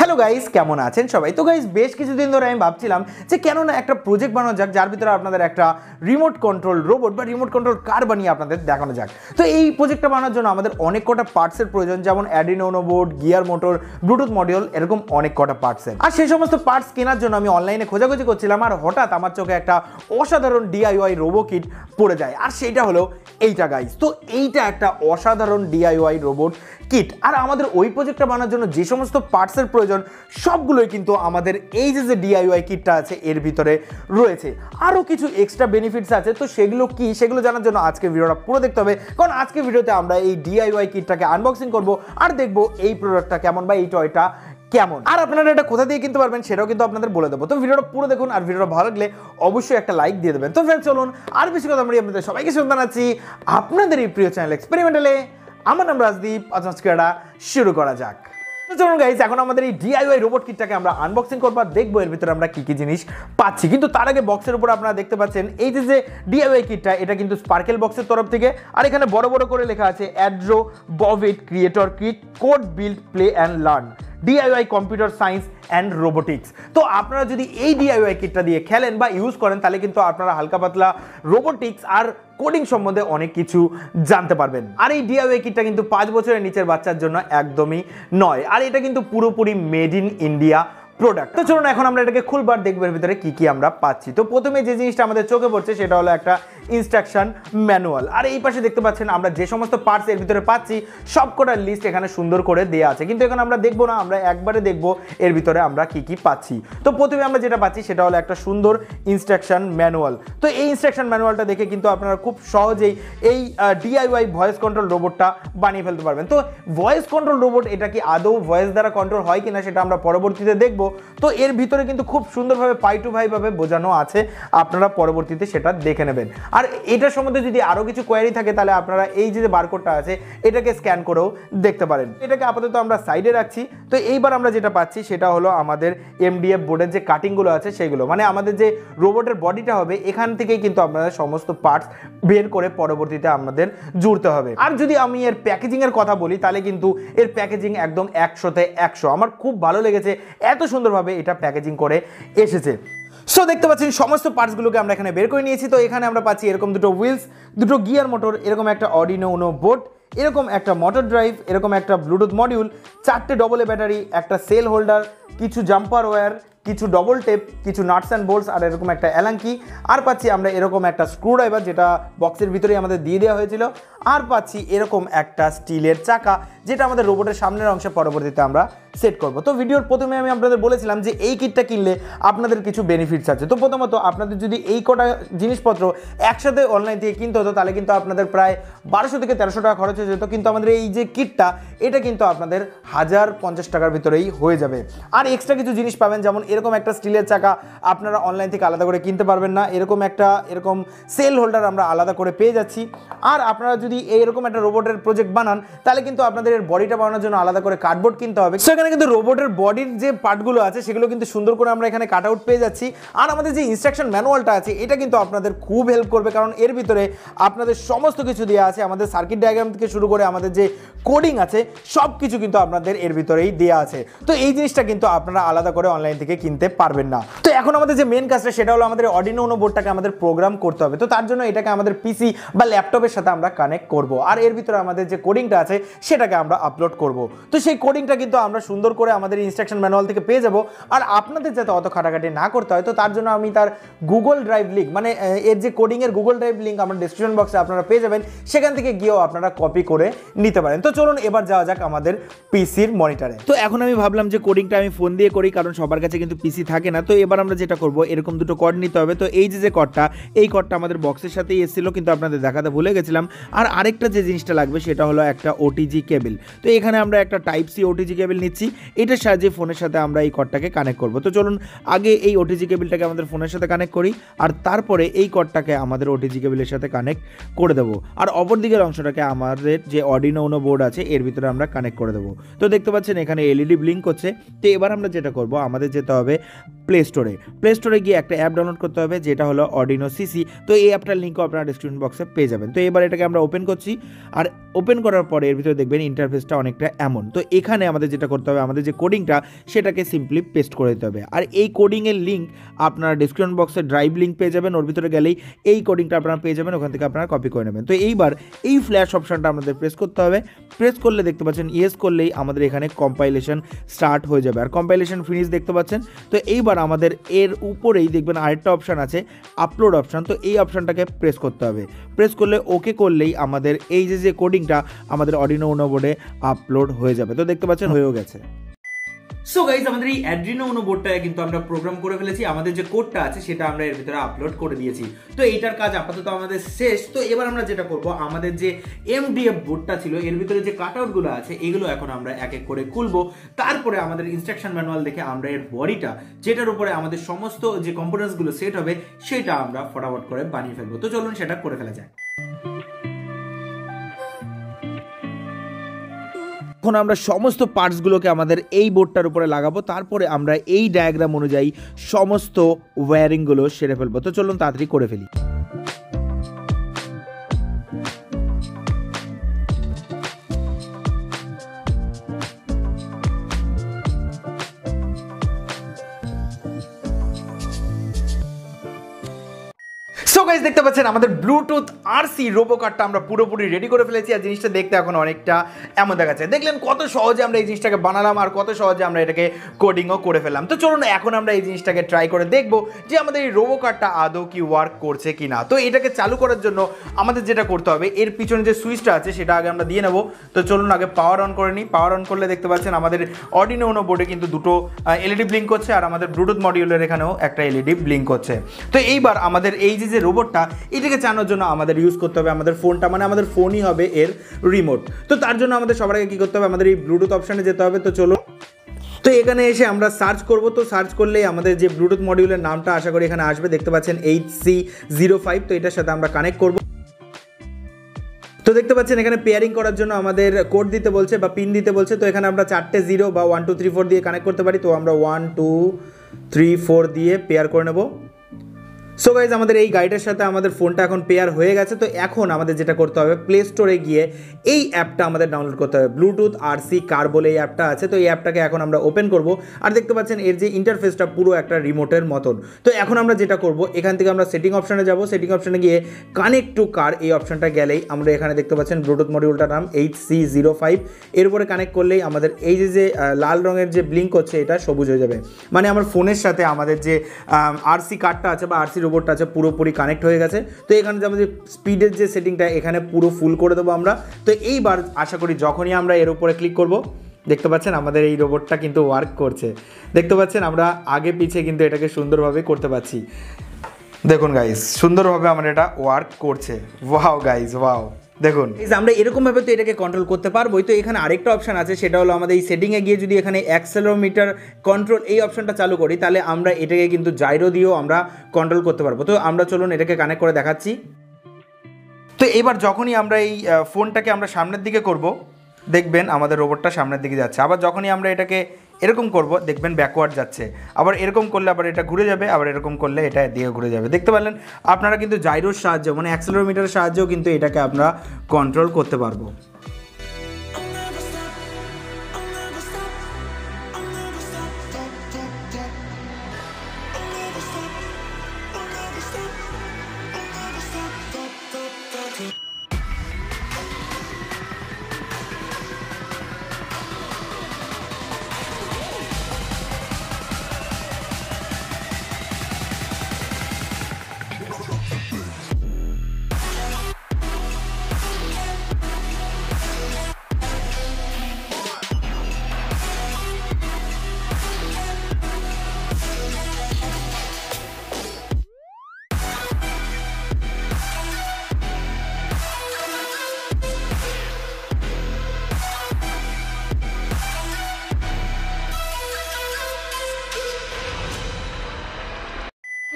Hello guys, কেমন আছেন সবাই? তো গাইস বেশ কিছুদিন ধরে আমি ভাবছিলাম যে কেন না একটা প্রজেক্ট বানানো যাক যার ভিতরে আপনাদের একটা রিমোট কন্ট্রোল রোবট বা রিমোট কন্ট্রোল কার বানিয়ে আপনাদের দেখানো যাক। তো এই প্রজেক্টটা বানানোর জন্য আমাদের অনেক কটা পার্টসের প্রয়োজন, যেমন Arduino board, gear motor, Bluetooth module, এরকম অনেক কটা পার্টসের। আর সেই সমস্ত পার্টস কেনার জন্য আমি অনলাইনে খোঁজাখুঁজি করছিলাম, আর হঠাৎ আমার চোখে একটা অসাধারণ ডিআইওয়াই রোবো কিট পড়ে যায়, আর সেইটা হলো এইটা গাইস। তো এইটা একটা অসাধারণ ডিআইওয়াই রোবট কিট। আর আমাদের ওই প্রজেক্টটা বানানোর জন্য যে সমস্ত পার্টসের প্রয়োজন সবগুলোই কিন্তু আমাদের এই যে ডিআইওয়াই কিটটা আছে এর ভিতরে রয়েছে। আরও কিছু এক্সট্রা বেনিফিটস আছে, তো সেগুলো কি সেগুলো জানার জন্য আজকে ভিডিওটা পুরো দেখতে হবে, কারণ আজকে ভিডিওতে আমরা এই ডিআইওয়াই কিটটাকে আনবক্সিং করব আর দেখব এই প্রোডাক্টটা কেমন বা এই টয়টা কেমন, আর আপনারা এটা কোথা দিয়ে কিনতে পারবেন সেটাও কিন্তু আপনাদের বলে দেবো। তো ভিডিওটা পুরো দেখুন, আর ভিডিওটা ভালো লাগলে অবশ্যই একটা লাইক দিয়ে দেবেন। তো ফ্রেন্ডস চলুন আর বেশি কথা আমরা আপনাদের সবাইকে শুনতে আছি আপনাদের এই প্রিয় চ্যানেল এক্সপেরিমেন্টালে। আমার নাম রাজদীপ, আজকে এটা শুরু করা যাক। তো চলুন গাইস, এখন আমাদের এই ডিআইওয়াই রোবট কিটটাকে আমরা আনবক্সিং করব আর দেখবো এর ভিতরে আমরা কি কি জিনিস পাচ্ছি। কিন্তু তার আগে বক্সের উপর আপনারা দেখতে পাচ্ছেন এই যে ডিআইওয়াই কিটটা, এটা কিন্তু স্পার্কেল বক্সের তরফ থেকে, আর এখানে বড় বড় করে লেখা আছে অ্যাড্রো বভিট creator kit code build play and learn DIY computer science and robotics. তো আপনারা যদি এই ডিআইওয়াই কিটটা দিয়ে খেলেন বা ইউজ করেন তাহলে কিন্তু আপনারা হালকা পাতলা রোবোটিক্স আর কোডিং সম্বন্ধে অনেক কিছু জানতে পারবেন। আর এই ডিআইওয়াই কিটটা কিন্তু 5 বছরের নিচের বাচ্চার জন্য একদমই নয়, আর এটা কিন্তু পুরোপুরি মেড ইন ইন্ডিয়া প্রোডাক্ট। তো চলুন এখন আমরা এটাকে খুলবার দেখবো এর ভিতরে কি কি আমরা পাচ্ছি। তো প্রথমে যে জিনিসটা আমাদের চোখে পড়ছে সেটা হলো একটা ইনস্ট্রাকশন ম্যানুয়াল, আর এই পাশে দেখতে পাচ্ছেন আমরা যে সমস্ত পার্টস এর ভিতরে পাচ্ছি সবকটার লিস্ট এখানে সুন্দর করে দেওয়া আছে, কিন্তু এখানে আমরা দেখবো না, আমরা একবারে দেখবো এর ভিতরে আমরা কি কি পাচ্ছি। তো প্রথমে আমরা যেটা পাচ্ছি সেটা হলো একটা সুন্দর ইনস্ট্রাকশন ম্যানুয়াল। তো এই ইনস্ট্রাকশন ম্যানুয়ালটা দেখে কিন্তু আপনারা খুব সহজেই এই ডিআইওয়াই ভয়েস কন্ট্রোল রোবটটা বানিয়ে ফেলতে পারবেন। তো ভয়েস কন্ট্রোল রোবট এটা কি আদৌ ভয়েস দ্বারা কন্ট্রোল হয় কিনা সেটা আমরা পরবর্তীতে দেখবো। তো এর ভিতরে কিন্তু খুব সুন্দরভাবে পাই টু ভাই ভাবে বোঝানো আছে, আপনারা পরবর্তীতে সেটা দেখে নেবেন। আর এটার সম্বন্ধে যদি আরো কিছু কোয়েরি থাকে তাহলে আপনারা এই যে বারকোডটা আছে এটাকে স্ক্যান করেও দেখতে পারেন। এটাকে আপাতত আমরা সাইডে রাখছি। তো এইবার আমরা যেটা পাচ্ছি সেটা হলো আমাদের এমডিএফ বোর্ডের যে কাটিংগুলো আছে সেগুলো, মানে আমাদের যে রোবটের বডিটা হবে এখান থেকেই কিন্তু আপনাদের সমস্ত পার্টস বের করে পরবর্তীতে আমাদের জুড়তে হবে। আর যদি আমি এর প্যাকেজিং এর কথা বলি তাহলে কিন্তু এর প্যাকেজিং একদম 100তে 100। আমার খুব ভালো লেগেছে এত সুন্দরভাবে এটা প্যাকেজিং করে এসেছে। সো দেখতে পাচ্ছেন সমস্ত পার্টসগুলোকে আমরা এখানে বের করে নিয়েছি। তো এখানে আমরা পাচ্ছি এরকম দুটো হুইলস, দুটো গিয়ার মোটর, এরকম একটা অর্ডিনো বোর্ড, এরকম একটা মোটর ড্রাইভ, এরকম একটা ব্লুটুথ মডিউল, 4টে ডবল এ ব্যাটারি, একটা সেল হোল্ডার, কিছু জাম্পার ওয়্যার, কিছু ডবল টেপ, কিছু নাটস অ্যান্ড বোল্টস, আর এরকম একটা অ্যালাঙ্কি, আর পাচ্ছি আমরা এরকম একটা স্ক্রুড্রাইভার যেটা বক্সের ভিতরেই আমাদের দিয়ে দেওয়া হয়েছিল, আর পাচ্ছি এরকম একটা স্টিলের চাকা যেটা আমাদের রোবটের সামনের অংশে পরবর্তীতে আমরা সেট করব। তো ভিডিওর প্রথমে আমি আপনাদের বলেছিলাম যে এই কিটটা কিনলে আপনাদের কিছু বেনিফিটস আছে। তো প্রথমত আপনাদের যদি এই কটা জিনিসপত্র একসাথে অনলাইন থেকে কিনতে হতো তাহলে কিন্তু আপনাদের প্রায় 1200 থেকে 1300 টাকা খরচ হয়ে যেত, কিন্তু আমাদের এই যে কিটটা এটা কিন্তু আপনাদের 1050 টাকার ভিতরেই হয়ে যাবে। আর এক্সট্রা কিছু জিনিস পাবেন, যেমন এরকম একটা স্টিলের চাকা আপনারা অনলাইন থেকে আলাদা করে কিনতে পারবেন না, এরকম সেল হোল্ডার আমরা আলাদা করে পেয়ে যাচ্ছি। আর আপনারা যদি এইরকম একটা রোবটের প্রজেক্ট বানান তাহলে কিন্তু আপনাদের এর বডিটা বানানোর জন্য আলাদা করে কার্ডবোর্ড কিনতে হবে। সেখানে কিন্তু রোবটের বডির যে পার্টগুলো আছে সেগুলো কিন্তু সুন্দর করে আমরা এখানে কাট আউট পেয়ে যাচ্ছি। আর আমাদের যে ইনস্ট্রাকশন ম্যানুয়ালটা আছে এটা কিন্তু আপনাদের খুব হেল্প করবে, কারণ এর ভিতরে আপনাদের সমস্ত কিছু দেওয়া আছে, আমাদের সার্কিট ডায়াগ্রাম থেকে শুরু করে আমাদের যে কোডিং আছে সব কিছু কিন্তু আপনাদের এর ভিতরেই দেওয়া আছে। তো এই জিনিসটা কিন্তু আপনারা আলাদা করে অনলাইন থেকে কিনতে পারবেন না। তো এখন আমাদের যে মেন কাজটা সেটা হলো আমাদের অর্ডিনো বোর্ডটাকে আমাদের প্রোগ্রাম করতে হবে। তো তার জন্য এটাকে আমাদের পিসি বা ল্যাপটপের সাথে আমরা কানেক্ট করব, আর এর ভিতরে আমাদের যে কোডিংটা আছে সেটাকে আমরা আপলোড করব। তো সেই কোডিংটা কিন্তু আমরা সুন্দর করে আমাদের ইনস্ট্রাকশন ম্যানুয়াল থেকে পেয়ে যাব। আর আপনাদের যাতে অত খাটাখাটি না করতে হয় তো তার জন্য আমি তার গুগল ড্রাইভ লিঙ্ক, মানে এর যে কোডিং এর গুগল ড্রাইভ লিঙ্ক আমার ডেসক্রিপশন বক্সে আপনারা পেয়ে যাবেন, সেখান থেকে গিয়েও আপনারা কপি করে নিতে পারেন। তো চলুন এবার যাওয়া যাক আমাদের পিসির মনিটরে। তো এখন আমি ভাবলাম যে কোডিংটা আমি ফোন দিয়ে করি, কারণ সবার কাছে কিন্তু পিসি থাকে না। তো এবার আমরা যেটা করব এরকম দুটো কর্ড নিতে হবে। তো এই যে কর্ডটা, এই কর্ডটা আমাদের বক্সের সাথেই এসেছিল কিন্তু আপনাদের দেখাতে ভুলে গেছিলাম। আর আরেকটা যে জিনিসটা লাগবে সেটা হলো একটা ওটিজি কেবল। তো এখানে আমরা একটা টাইপ সি ওটিজি কেবল নিচ্ছি, এটার সাহায্যে ফোনের সাথে আমরা এই কর্ডটাকে কানেক্ট করব। তো চলুন আগে এই ওটিজি কেবলটাকে আমাদের ফোনের সাথে কানেক্ট করি, আর তারপরে এই কর্ডটাকে আমাদের ওটিজি কেবলের সাথে কানেক্ট করে দেবো, আর অপর দিকের অংশটাকে আমাদের যে অর্ডিনো বোর্ড আছে এর ভিতরে আমরা কানেক্ট করে দেবো। তো দেখতে পাচ্ছেন এখানে এলইডি ব্লিঙ্ক করছে। তো এবার আমরা যেটা করব আমাদের যেতে হবে প্লে স্টোরে গিয়ে একটা অ্যাপ ডাউনলোড করতে হবে যেটা হলো অর্ডিনো সিসি। তো এই অ্যাপটার লিঙ্কও আপনারা ডেসক্রিপশন বক্সে পেয়ে যাবেন। তো এবার এটাকে আমরা ওপেন করছি, আর ওপেন করার পরে এর ভিতরে দেখবেন ইন্টারফেসটা অনেকটা এমন। তো এখানে আমাদের যেটা করতে হবে হবে, আমাদের যে কোডিংটা সেটাকে সিম্পলি পেস্ট করে দিতে হবে। আর এই কোডিংয়ের লিঙ্ক আপনারা ডিসক্রিপশন বক্সে ড্রাইভ লিঙ্ক পেয়ে যাবেন, ওর ভিতরে গেলেই এই কোডিংটা আপনারা পেয়ে যাবেন, ওখান থেকে আপনারা কপি করে নেবেন। তো এইবার এই ফ্ল্যাশ অপশানটা আমাদের প্রেস করতে হবে। প্রেস করলে দেখতে পাচ্ছেন ইয়েস করলেই আমাদের এখানে কম্পাইলেশন স্টার্ট হয়ে যাবে, আর কম্পাইলেশন ফিনিশ দেখতে পাচ্ছেন। তো এইবার আমাদের এর উপরেই দেখবেন আরেকটা অপশান আছে আপলোড অপশান, তো এই অপশানটাকে প্রেস করতে হবে। প্রেস করলে ওকে করলেই আমাদের এই যে কোডিংটা আমাদের Arduino Uno বোর্ডে আপলোড হয়ে যাবে। তো দেখতে পাচ্ছেন হয়েও গেছে। সো গাইজ আমাদের এই Arduino Uno বোর্ডটায় কিন্তু আমরা প্রোগ্রাম করে ফেলেছি, আমাদের যে কোডটা আছে সেটা আমরা এর ভিতরে আপলোড করে দিয়েছি। তো এইটার কাজ আপাতত আমাদের শেষ। তো এবার আমরা যেটা করব, আমাদের যে MDF বোর্ডটা ছিল এর ভিতরে যে কাটআউটগুলো আছে এগুলো এখন আমরা এক এক করে খুলবো। তারপরে আমাদের ইনস্ট্রাকশন ম্যানুয়াল দেখে আমরা এর বডিটা, যেটার উপরে আমাদের সমস্ত যে কম্পোনেন্টসগুলো সেট হবে, সেটা আমরা ফটাফট করে বানিয়ে ফেলবো। তো চলুন সেটা করে ফেলা যায়। এখন আমরা সমস্ত পার্টসগুলোকে আমাদের এই বোর্ডটার উপরে লাগাবো, তারপরে আমরা এই ডায়াগ্রাম অনুযায়ী সমস্ত ওয়্যারিংগুলো সেরে ফেলবো। তো চলুন তাড়াতাড়ি করে ফেলি। সো গাইস দেখতে পাচ্ছেন আমাদের ব্লুটুথ আরসি রোবো কার্ডটা আমরা পুরোপুরি রেডি করে ফেলেছি, আর জিনিসটা দেখতে এখন অনেকটা এমন দেখাচ্ছে। দেখলেন কত সহজে আমরা এই জিনিসটাকে বানালাম আর কত সহজে আমরা এটাকে কোডিংও করে ফেললাম। তো চলুন এখন আমরা এই জিনিসটাকে ট্রাই করে দেখবো যে আমাদের এই রোবো কার্ডটা আদৌ কি ওয়ার্ক করছে কি না। তো এটাকে চালু করার জন্য আমাদের যেটা করতে হবে, এর পিছনে যে সুইচটা আছে সেটা আগে আমরা দিয়ে নেবো। তো চলুন আগে পাওয়ার অন করে নিই। পাওয়ার অন করলে দেখতে পাচ্ছেন আমাদের Arduino Uno বোর্ডে কিন্তু দুটো এলইডি ব্লিঙ্ক করছে, আর আমাদের ব্লুটুথ মডিউলের এখানেও একটা এলইডি ব্লিঙ্ক করছে। তো এইবার আমাদের এই যে রোবটটা, এটাকে চালানোর জন্য আমাদের ইউজ করতে হবে আমাদের ফোনটা, মানে আমাদের ফোনই হবে এর রিমোট। তো তার জন্য আমাদের সবার আগে কী করতে হবে, আমাদের এই ব্লুটুথ অপশানে যেতে হবে। তো চলো, তো এখানে এসে আমরা সার্চ করব। তো সার্চ করলেই আমাদের যে ব্লুটুথ মডিউলের নামটা আশা করি এখানে আসবে, দেখতে পাচ্ছেন HC05। তো এটার সাথে আমরা কানেক্ট করব। তো দেখতে পাচ্ছেন এখানে পেয়ারিং করার জন্য আমাদের কোড দিতে বলছে বা পিন দিতে বলছে। তো এখানে আমরা 4টে 0 বা 1 2 3 4 দিয়ে কানেক্ট করতে পারি। তো আমরা 1 2 3 4 দিয়ে পেয়ার করে নেব। সো গাইজ আমাদের এই গাইডের সাথে আমাদের ফোনটা এখন পেয়ার হয়ে গেছে। তো এখন আমাদের যেটা করতে হবে, প্লে স্টোরে গিয়ে এই অ্যাপটা আমাদের ডাউনলোড করতে হবে। ব্লুটুথ আরসি কার বলে এই অ্যাপটা আছে। তো এই অ্যাপটাকে এখন আমরা ওপেন করব, আর দেখতে পাচ্ছেন এর যে ইন্টারফেসটা পুরো একটা রিমোটের মতন। তো এখন আমরা যেটা করব, এখান থেকে আমরা সেটিং অপশানে যাব। সেটিং অপশানে গিয়ে কানেক্ট টু কার এই অপশানটা গেলেই আমরা এখানে দেখতে পাচ্ছেন ব্লুটুথ মডিউলটার নাম HC05। এর উপরে কানেক্ট করলেই আমাদের এই যে লাল রঙের যে ব্লিঙ্ক হচ্ছে এটা সবুজ হয়ে যাবে, মানে আমার ফোনের সাথে আমাদের যে আরসি কার্ডটা আছে বা আরসি রোবটটা আছে পুরোপুরি কানেক্ট হয়ে গেছে। তো এখানে যে আমাদের স্পিডের যে সেটিংটা এখানে পুরো ফুল করে দেবো আমরা। তো এইবার আশা করি যখনই আমরা এর উপরে ক্লিক করব, দেখতে পাচ্ছেন আমাদের এই রোবটটা কিন্তু ওয়ার্ক করছে। দেখতে পাচ্ছেন আমরা আগে পিছে কিন্তু এটাকে সুন্দরভাবে করতে পারছি। দেখুন গাইজ, সুন্দরভাবে আমরা এটা ওয়ার্ক করছে। Wow guys, wow. দেখুন আমরা এরকমভাবে তো এটাকে কন্ট্রোল করতে পারবোই। তো এখানে আরেকটা অপশান আছে, সেটা হলো আমাদের এই সেটিংয়ে গিয়ে যদি এখানে অ্যাক্সেলেরোমিটার কন্ট্রোল এই অপশানটা চালু করি, তাহলে আমরা এটাকে কিন্তু জাইরো দিয়েও আমরা কন্ট্রোল করতে পারবো। তো আমরা চলুন এটাকে কানেক্ট করে দেখাচ্ছি। তো এবার যখনই আমরা এই ফোনটাকে আমরা সামনের দিকে করব, দেখবেন আমাদের রোবটটা সামনের দিকে যাচ্ছে। আবার যখনই আমরা এটাকে এরকম করব, দেখবেন ব্যাকওয়ার্ড যাচ্ছে। আবার এরকম করলে আবার এটা ঘুরে যাবে, আবার এরকম করলে এটা দিয়ে ঘুরে যাবে। দেখতে পারলেন আপনারা কিন্তু জাইরোর সাহায্যে, মানে অ্যাক্সেলেরোমিটারের সাহায্যেও কিন্তু এটাকে আমরা কন্ট্রোল করতে পারবো।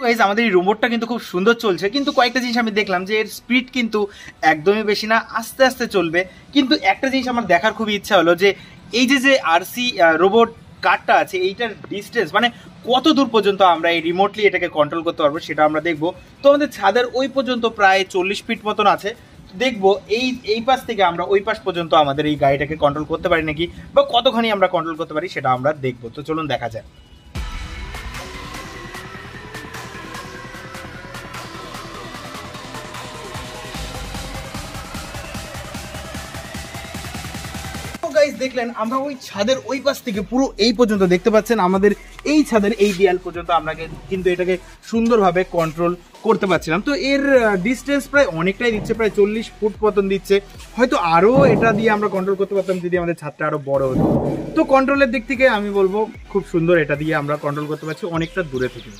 গাইজ আমাদের এই রোবটটা কিন্তু খুব সুন্দর চলছে, কিন্তু কয়েকটা জিনিস আমি দেখলাম যে এর স্পিড কিন্তু একদমই বেশি না, আস্তে আস্তে চলবে। কিন্তু একটা জিনিস আমার দেখার খুবই ইচ্ছা হলো যে এই যে আরসি রোবট কার্ডটা আছে, এইটার ডিস্টেন্স মানে কত দূর পর্যন্ত আমরা এই রিমোটলি এটাকে কন্ট্রোল করতে পারবো সেটা আমরা দেখবো। তো আমাদের ছাদের ওই পর্যন্ত প্রায় 40 ফিট মতন আছে। দেখবো এই পাশ থেকে আমরা ওই পাশ পর্যন্ত আমাদের এই গাড়িটাকে কন্ট্রোল করতে পারি নাকি, বা কতখানি আমরা কন্ট্রোল করতে পারি সেটা আমরা দেখবো। তো চলুন দেখা যাক। গাইস দেখলেন আমরা ওই ছাদের ওই পাশ থেকে পুরো এই পর্যন্ত দেখতে পাচ্ছেন আমাদের এই ছাদের এই দেয়াল পর্যন্ত আমরা কিন্তু এটাকে সুন্দরভাবে কন্ট্রোল করতে পারছিলাম। তো এর ডিস্টেন্স প্রায় অনেকটাই দিচ্ছে, প্রায় 40 ফুট মতন দিচ্ছে। হয়তো আরও এটা দিয়ে আমরা কন্ট্রোল করতে পারতাম যদি আমাদের ছাদটা আরও বড় হতো। তো কন্ট্রোলের দিক থেকে আমি বলবো খুব সুন্দর, এটা দিয়ে আমরা কন্ট্রোল করতে পারছি অনেকটা দূরে থেকে।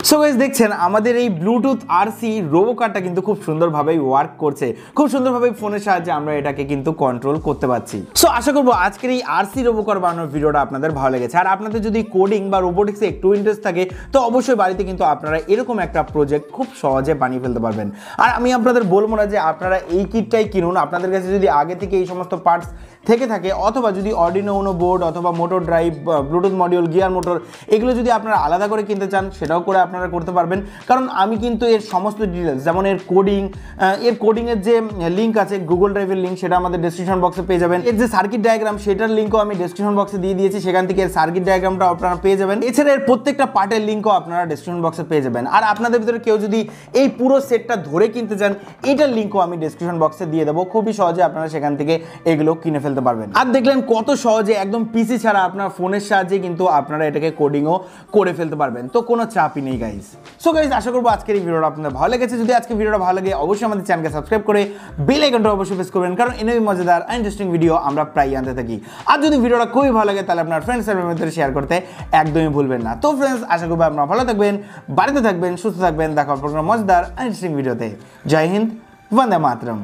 সো গাইস দেখছেন আমাদের এই ব্লুটুথ আরসি রোবো কারটা কিন্তু খুব সুন্দরভাবেই ওয়ার্ক করছে, খুব সুন্দরভাবে ফোনের সাহায্যে আমরা এটাকে কিন্তু কন্ট্রোল করতে পারছি। সো আশা করবো আজকের এই আরসি রোবো কার বানানোর ভিডিওটা আপনাদের ভালো লেগেছে। আর আপনাদের যদি কোডিং বা রোবোটিক্সে একটু ইন্টারেস্ট থাকে তো অবশ্যই বাড়িতে কিন্তু আপনারা এরকম একটা প্রজেক্ট খুব সহজে বানিয়ে ফেলতে পারবেন। আর আমি আপনাদের বলবো না যে আপনারা এই কিটটাই কিনুন, আপনাদের কাছে যদি আগে থেকে এই সমস্ত পার্টস থেকে থাকে, অথবা যদি Arduino বোর্ড অথবা motor drive, Bluetooth module, gear motor এগুলো যদি আপনারা আলাদা করে কিনতে চান সেটাও করে আপনারা করতে পারবেন। কারণ আমি কিন্তু এর সমস্ত ডিটেলস, যেমন এর কোডিংয়ের যে লিঙ্ক আছে, গুগল ড্রাইভের লিঙ্ক, সেটা আমাদের ডেসক্রিপশন বক্সে পেয়ে যাবেন। এর যে সার্কিট ডায়াগ্রাম সেটার লিঙ্কও আমি ডেসক্রিপশন বক্সে দিয়ে দিয়েছি, সেখান থেকে এর সার্কিট ডায়াগ্রামটা আপনারা পেয়ে যাবেন। এছাড়া এর প্রত্যেকটা পার্টের লিঙ্কও আপনারা ডেসক্রিপশন বক্সে পেয়ে যাবেন। আর আপনাদের ভিতরে কেউ যদি এই পুরো সেটটা ধরে কিনতে চান এটার লিঙ্কও আমি ডেসক্রিপশন বক্সে দিয়ে দেবো, খুবই সহজে আপনারা সেখান থেকে এগুলো কিনে ফেলতে পারবেন। আর দেখলেন কত সহজে একদম পিসি ছাড়া আপনার ফোনের সাহায্যে কিন্তু আপনারা এটাকে কোডিংও করে ফেলতে পারবেন। তো কোনো চাপই নেই গাইস। সো গাইস আশা করবো আজকের এই ভিডিওটা আপনাদের ভালো লেগেছে। যদি আজকে ভিডিওটা ভালো লাগে অবশ্যই আমাদের চ্যানেলকে সাবস্ক্রাইব করে বেল আইকনটা অবশ্যই প্রেস করবেন, কারণ এরকমই মজাদার ইন্টারেস্টিং ভিডিও আমরা প্রায় আনতে থাকি। আর যদি ভিডিওটা খুবই ভালো লাগে তাহলে আপনার ফ্রেন্ডস সার্কেলের মধ্যে শেয়ার করতে একদমই ভুলবেন না। তো ফ্রেন্ডস আশা করবো আপনারা ভালো থাকবেন, বাড়িতে থাকবেন, সুস্থ থাকবেন। দেখা হবে কোনো মজাদার ইন্টারেস্টিং ভিডিওতে। জয় হিন্দ, বন্দে মাতরম।